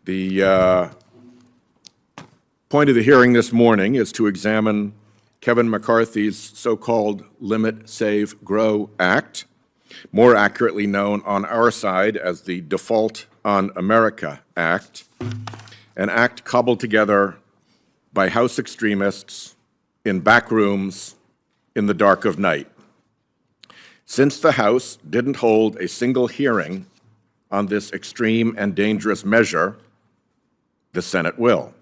The point of the hearing this morning is to examine Kevin McCarthy's so-called Limit, Save, Grow Act, more accurately known on our side as the Default on America Act, an act cobbled together by House extremists in back rooms in the dark of night. Since the House didn't hold a single hearing on this extreme and dangerous measure, the Senate will.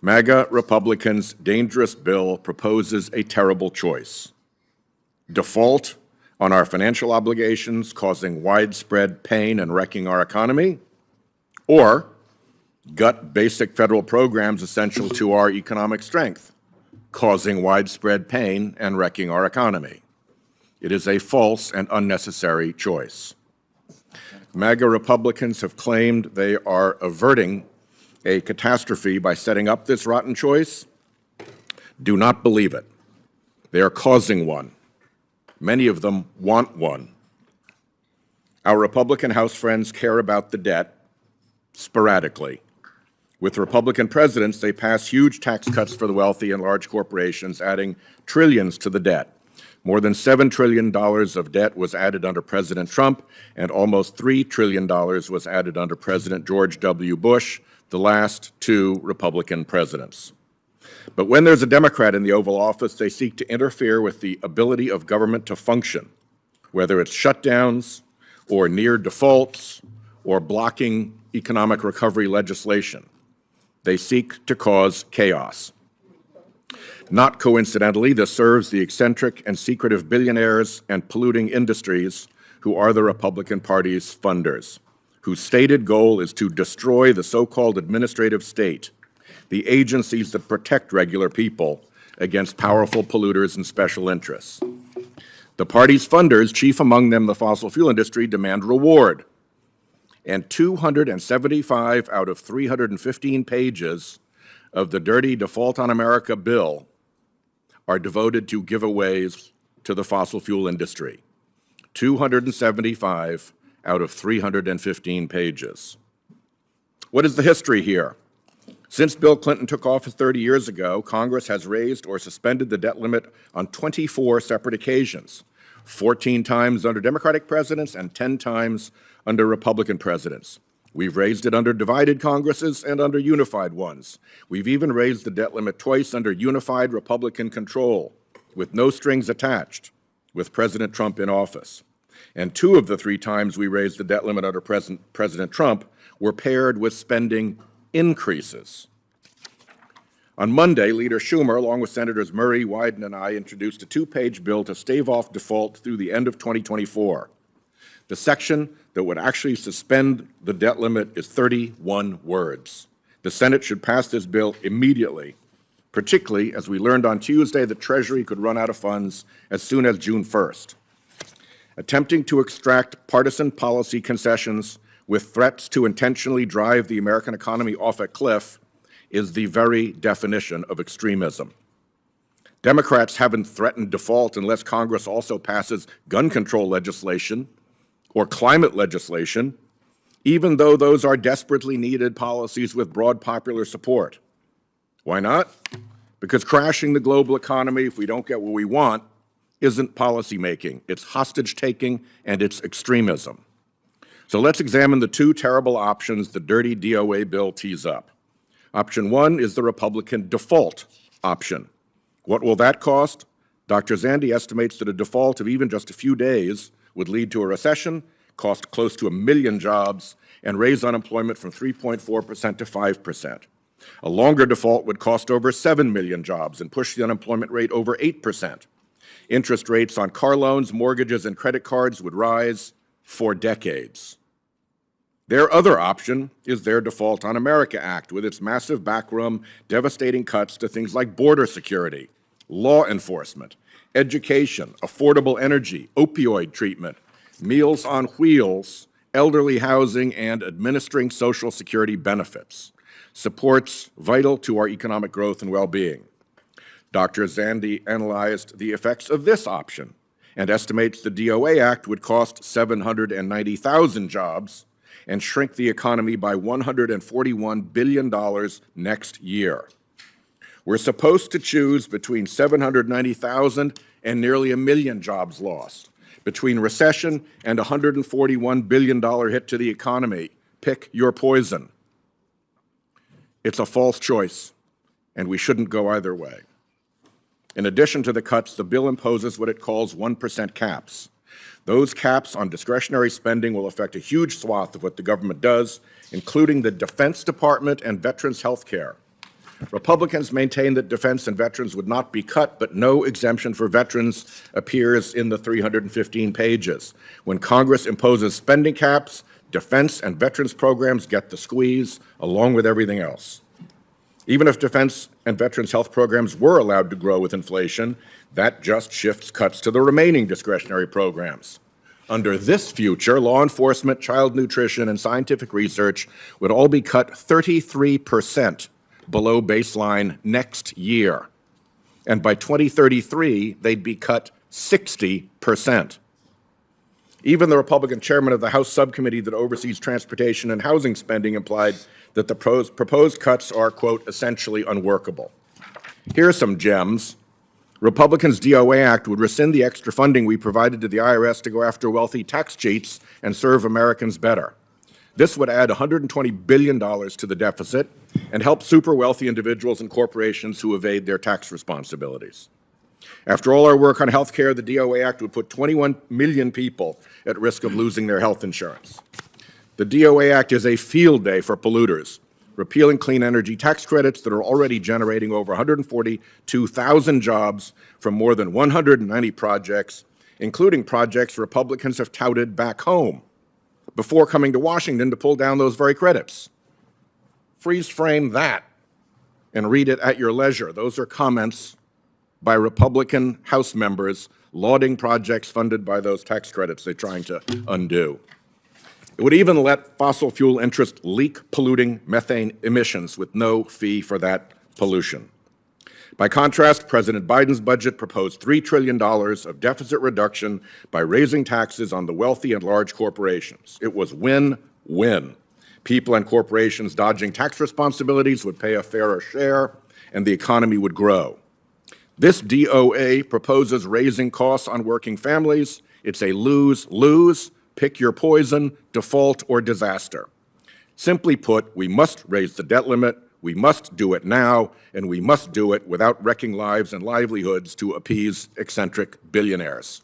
MAGA Republicans' dangerous bill proposes a terrible choice: default on our financial obligations, causing widespread pain and wrecking our economy, or gut basic federal programs essential to our economic strength, causing widespread pain and wrecking our economy. It is a false and unnecessary choice. MAGA Republicans have claimed they are averting a catastrophe by setting up this rotten choice. Do not believe it. They are causing one. Many of them want one. Our Republican House friends care about the debt sporadically. With Republican presidents, they pass huge tax cuts for the wealthy and large corporations, adding trillions to the debt. More than $7 trillion of debt was added under President Trump, and almost $3 trillion was added under President George W. Bush, the last two Republican presidents. But when there's a Democrat in the Oval Office, they seek to interfere with the ability of government to function, whether it's shutdowns or near defaults or blocking economic recovery legislation. They seek to cause chaos. Not coincidentally, this serves the eccentric and secretive billionaires and polluting industries who are the Republican Party's funders, whose stated goal is to destroy the so-called administrative state, the agencies that protect regular people against powerful polluters and special interests. The party's funders, chief among them the fossil fuel industry, demand reward. And 275 out of 315 pages of the dirty Default on America bill are devoted to giveaways to the fossil fuel industry. 275 out of 315 pages. What is the history here? Since Bill Clinton took office 30 years ago, Congress has raised or suspended the debt limit on 24 separate occasions, 14 times under Democratic presidents and 10 times under Republican presidents. We've raised it under divided Congresses and under unified ones. We've even raised the debt limit twice under unified Republican control, with no strings attached, with President Trump in office. And 2 of the 3 times we raised the debt limit under President Trump were paired with spending increases. On Monday, Leader Schumer, along with Senators Murray, Wyden, and I, introduced a 2-page bill to stave off default through the end of 2024. The section that would actually suspend the debt limit is 31 words. The Senate should pass this bill immediately, particularly as we learned on Tuesday the Treasury could run out of funds as soon as June 1st. Attempting to extract partisan policy concessions with threats to intentionally drive the American economy off a cliff is the very definition of extremism. Democrats haven't threatened default unless Congress also passes gun control legislation or climate legislation, even though those are desperately needed policies with broad popular support. Why not? Because crashing the global economy, if we don't get what we want, isn't policymaking. It's hostage-taking and it's extremism. So let's examine the 2 terrible options the dirty DOA bill tees up. Option 1 is the Republican default option. What will that cost? Dr. Zandi estimates that a default of even just a few days would lead to a recession, cost close to 1 million jobs, and raise unemployment from 3.4% to 5%. A longer default would cost over 7 million jobs and push the unemployment rate over 8%. Interest rates on car loans, mortgages, and credit cards would rise for decades. Their other option is their Default on America Act, with its massive backroom, devastating cuts to things like border security, law enforcement, education, affordable energy, opioid treatment, Meals on Wheels, elderly housing, and administering Social Security benefits. Supports vital to our economic growth and well-being. Dr. Zandi analyzed the effects of this option and estimates the DOA Act would cost 790,000 jobs and shrink the economy by $141 billion next year. We're supposed to choose between 790,000 and nearly 1 million jobs lost, between recession and a $141 billion hit to the economy. Pick your poison. It's a false choice, and we shouldn't go either way. In addition to the cuts, the bill imposes what it calls 1% caps. Those caps on discretionary spending will affect a huge swath of what the government does, including the Defense Department and veterans' health care. Republicans maintain that defense and veterans would not be cut, but no exemption for veterans appears in the 315 pages. When Congress imposes spending caps, defense and veterans programs get the squeeze, along with everything else. Even if defense and veterans health programs were allowed to grow with inflation, that just shifts cuts to the remaining discretionary programs. Under this future, law enforcement, child nutrition, and scientific research would all be cut 33% below baseline next year. And by 2033, they'd be cut 60%. Even the Republican chairman of the House subcommittee that oversees transportation and housing spending implied that the proposed cuts are, quote, essentially unworkable. Here are some gems. Republicans' DOA Act would rescind the extra funding we provided to the IRS to go after wealthy tax cheats and serve Americans better. This would add $120 billion to the deficit and help super wealthy individuals and corporations who evade their tax responsibilities. After all our work on health care, the DOA Act would put 21 million people at risk of losing their health insurance. The DOA Act is a field day for polluters, repealing clean energy tax credits that are already generating over 142,000 jobs from more than 190 projects, including projects Republicans have touted back home, before coming to Washington to pull down those very credits. Freeze frame that and read it at your leisure. Those are comments by Republican House members lauding projects funded by those tax credits they're trying to undo. It would even let fossil fuel interests leak polluting methane emissions with no fee for that pollution. By contrast, President Biden's budget proposed $3 trillion of deficit reduction by raising taxes on the wealthy and large corporations. It was win-win. People and corporations dodging tax responsibilities would pay a fairer share, and the economy would grow. This DOA proposes raising costs on working families. It's a lose-lose, pick your poison, default, or disaster. Simply put, we must raise the debt limit, we must do it now, and we must do it without wrecking lives and livelihoods to appease eccentric billionaires.